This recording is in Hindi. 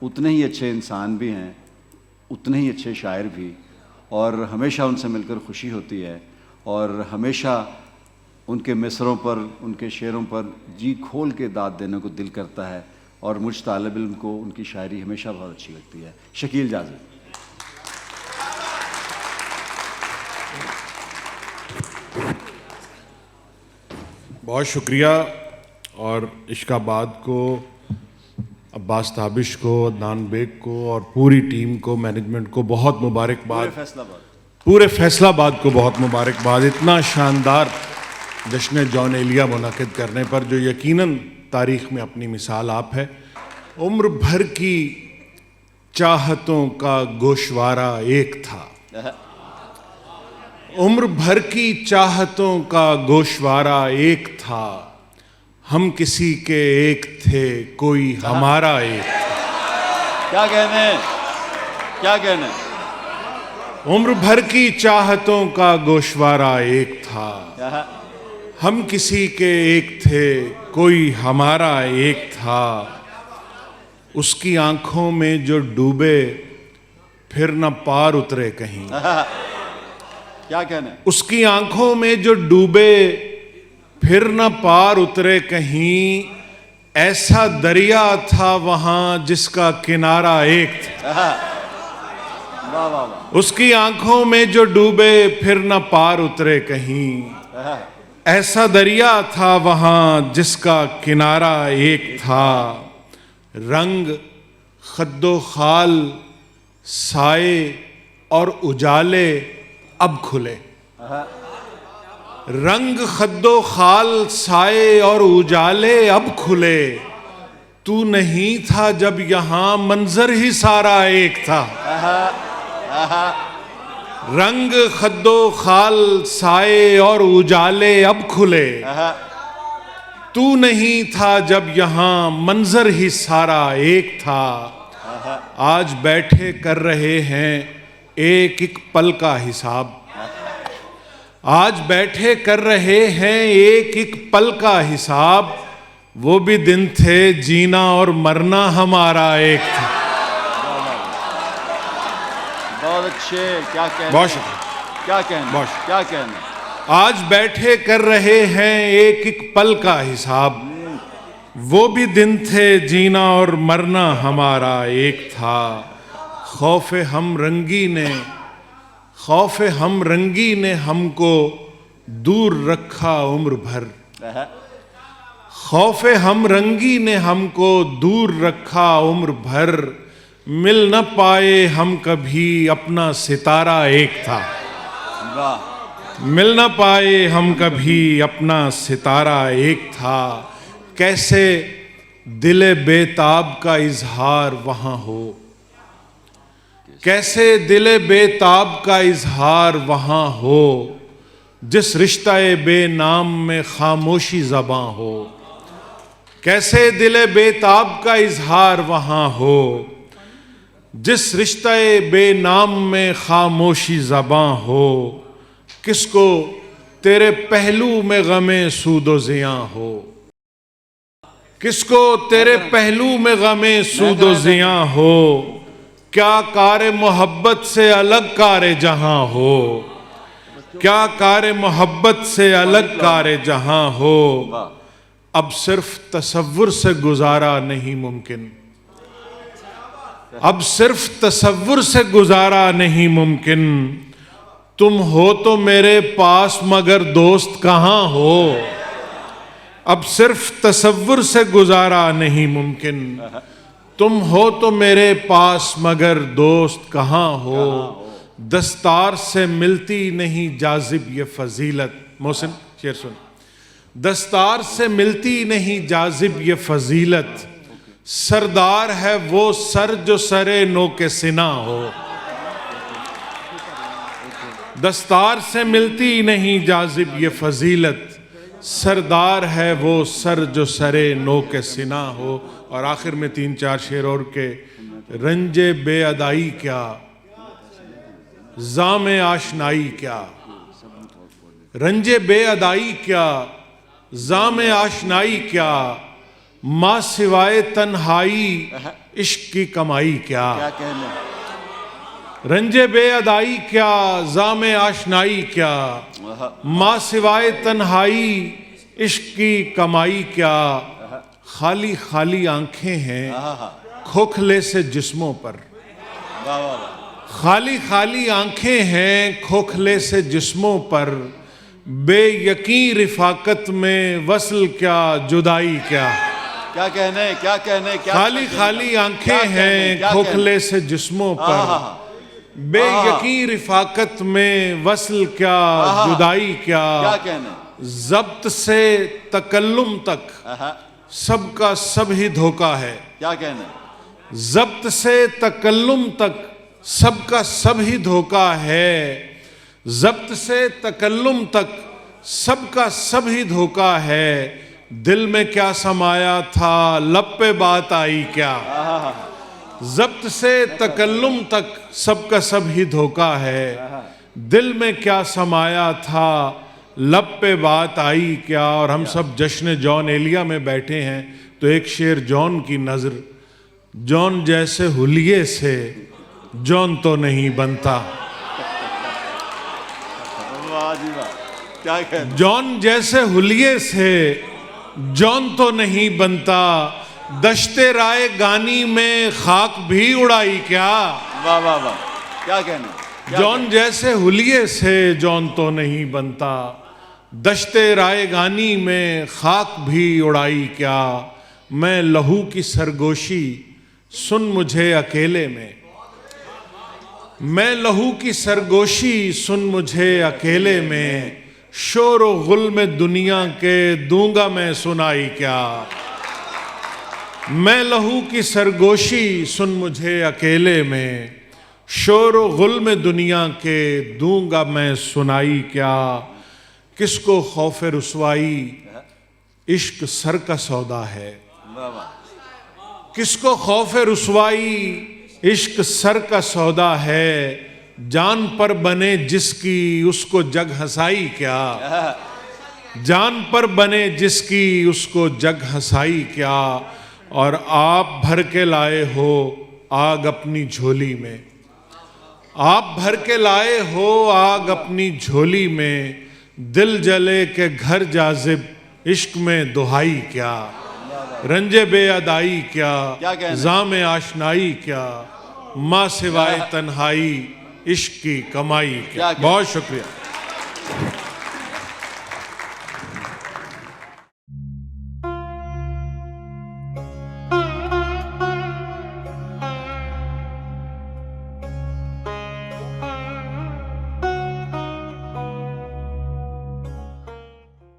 उतने ही अच्छे इंसान भी हैं, उतने ही अच्छे शायर भी, और हमेशा उनसे मिलकर खुशी होती है और हमेशा उनके मिसरों पर, उनके शेरों पर जी खोल के दाद देने को दिल करता है। और मुझ तालिब इल्म को उनकी शायरी हमेशा बहुत अच्छी लगती है। शकील जाज़ी। बहुत शुक्रिया। और इश्काबाद को, अब्बास ताबिश को, अदनान बेग को और पूरी टीम को, मैनेजमेंट को बहुत मुबारकबाद। पूरे फैसलाबाद को बहुत मुबारकबाद इतना शानदार जश्न जौन एलिया मुनाकिद करने पर, जो यकीनन तारीख़ में अपनी मिसाल आप है। उम्र भर की चाहतों का गोशवारा एक था, उम्र भर की चाहतों का गोशवारा एक था, हम किसी के एक थे, कोई हमारा एक था। क्या कहने, क्या कहने। उम्र भर की चाहतों का गोशवारा एक था, हम किसी के एक थे, कोई हमारा एक था। उसकी आंखों में जो डूबे फिर न पार उतरे कहीं। क्या कहने। उसकी आंखों में जो डूबे फिर न पार उतरे कहीं, ऐसा दरिया था वहां जिसका किनारा एक था। वाह वाह वाह। उसकी आंखों में जो डूबे फिर न पार उतरे कहीं, ऐसा दरिया था वहां जिसका किनारा एक था। रंग खद्दो खाल, साए और उजाले अब खुले। रंग खद्दो खाल, साए और उजाले अब खुले। तू नहीं था जब यहां, मंजर ही सारा एक था। रंग खद्दो खाल, साए और उजाले अब खुले। तू नहीं था जब यहां, मंजर ही सारा एक था। आज बैठे कर रहे हैं एक एक पल का हिसाब। आज बैठे कर रहे हैं एक एक पल का हिसाब। वो भी दिन थे जीना और मरना हमारा एक था। बहुत अच्छे। क्या कहने, बहुत शुक्रिया। क्या कहने, क्या कहने। आज बैठे कर रहे हैं एक एक पल का हिसाब। वो भी दिन थे जीना और मरना हमारा एक था। खौफे हम रंगी ने, खौफे हम रंगी ने हमको दूर रखा उम्र भर। खौफे हम रंगी ने हमको दूर रखा उम्र भर। मिल न पाए हम कभी, अपना सितारा एक था। वाह। मिल न पाए हम कभी, अपना सितारा एक था। कैसे दिले बेताब का इजहार वहां हो, कैसे दिले बेताब का इजहार वहां हो, जिस रिश्ते बेनाम में खामोशी ज़बां हो। कैसे दिले बेताब का इजहार वहां हो, जिस रिश्ते बेनाम में खामोशी ज़बां हो। किसको तेरे पहलू में गमे सूदो ज़ियां हो, किसको तेरे पहलू में गमे सूदो ज़ियां हो। क्या कार मोहब्बत से अलग कार जहां हो, क्या कार मोहब्बत से अलग कार जहां हो। अब सिर्फ तसव्वुर से गुजारा नहीं मुमकिन, अब सिर्फ तसव्वुर से गुजारा नहीं मुमकिन। तुम हो तो मेरे पास मगर दोस्त कहां हो। अब सिर्फ तसव्वुर से गुजारा नहीं मुमकिन। तुम हो तो मेरे पास मगर दोस्त कहां हो। दस्तार से मिलती नहीं जाजिब ये फजीलत। मोहसिन शेर सुन। दस्तार से मिलती नहीं जाजिब ये फजीलत। सरदार है वो सर जो सरे नो के सिना हो। दस्तार से मिलती नहीं जाजिब ये फजीलत। सरदार है वो सर जो सरे नो के सिना हो। और आखिर में 3-4 शेर और के। रंजे बेअदाई क्या, जामे आशनाई क्या। रंजे बेअदाई क्या, जामे आशनाई क्या। माँ सिवाय तन्हाई इश्क की कमाई क्या, क्या कहने, रंजे बेअदाई क्या, जामे आशनाई क्या, माँ सिवाय तन्हाई इश्क की कमाई क्या, खाली खाली आंखें हैं खोखले से जिस्मों पर, वाह वाह वाह, खाली खाली आंखें हैं खोखले से जिस्मों पर, बेयकीन रिफाकत में वसल क्या जुदाई क्या, क्या कहने, क्या कहने, क्या खाली कहने, खाली आंखें क्या कहने, हैं क्या खोखले से जिस्मों पर, बेयकीन रिफाकत में वसल क्या जुदाई क्या, क्या कहने, जब्त से तकल्लुम तक सबका सब ही धोखा है, क्या कहने, जब्त से तकल्लुम तक सबका सब ही धोखा है, जब्त से तकल्लुम तक सबका सब ही धोखा है, दिल में क्या समाया था लब पे बात आई क्या, जब्त से तकल्लुम तक सबका सब ही धोखा है, दिल में क्या समाया था लब पे बात आई क्या। और हम सब जश्न जॉन एलिया में बैठे हैं तो एक शेर जॉन की नजर, जॉन जैसे हुलिये से जॉन तो नहीं बनता, वाह जी वाह, क्या कहने, जॉन जैसे हुलिये से जॉन तो नहीं बनता, दश्ते राय गानी में खाक भी उड़ाई क्या, वाह वाह वाह, क्या कहने, क्या जॉन जैसे हुलिये से जॉन तो नहीं बनता, दश्ते राय गानी में खाक भी उड़ाई क्या, मैं लहू की सरगोशी सुन मुझे अकेले में, मैं लहू की सरगोशी सुन मुझे अकेले में, शोर व गुल में दुनिया के दूंगा मैं सुनाई क्या, मैं लहू की सरगोशी सुन मुझे अकेले में, शोर व गुल में दुनिया के दूंगा मैं सुनाई क्या, किसको खौफ रुसवाई इश्क सर का सौदा है, वाह वाह, किसको खौफ रुसवाई इश्क सर का सौदा है, जान पर बने जिसकी उसको जग हंसाई क्या, जान पर बने जिसकी उसको जग हंसाई क्या, और आप भर के लाए हो आग अपनी झोली में, आप भर के लाए हो आग अपनी झोली में, दिल जले के घर जाजिब इश्क में दुहाई क्या, रंजे बेअदाई क्या, क्या कहना? जामे आशनाई क्या, माँ सिवाय तन्हाई इश्क की कमाई क्या। क्या कहना? बहुत शुक्रिया।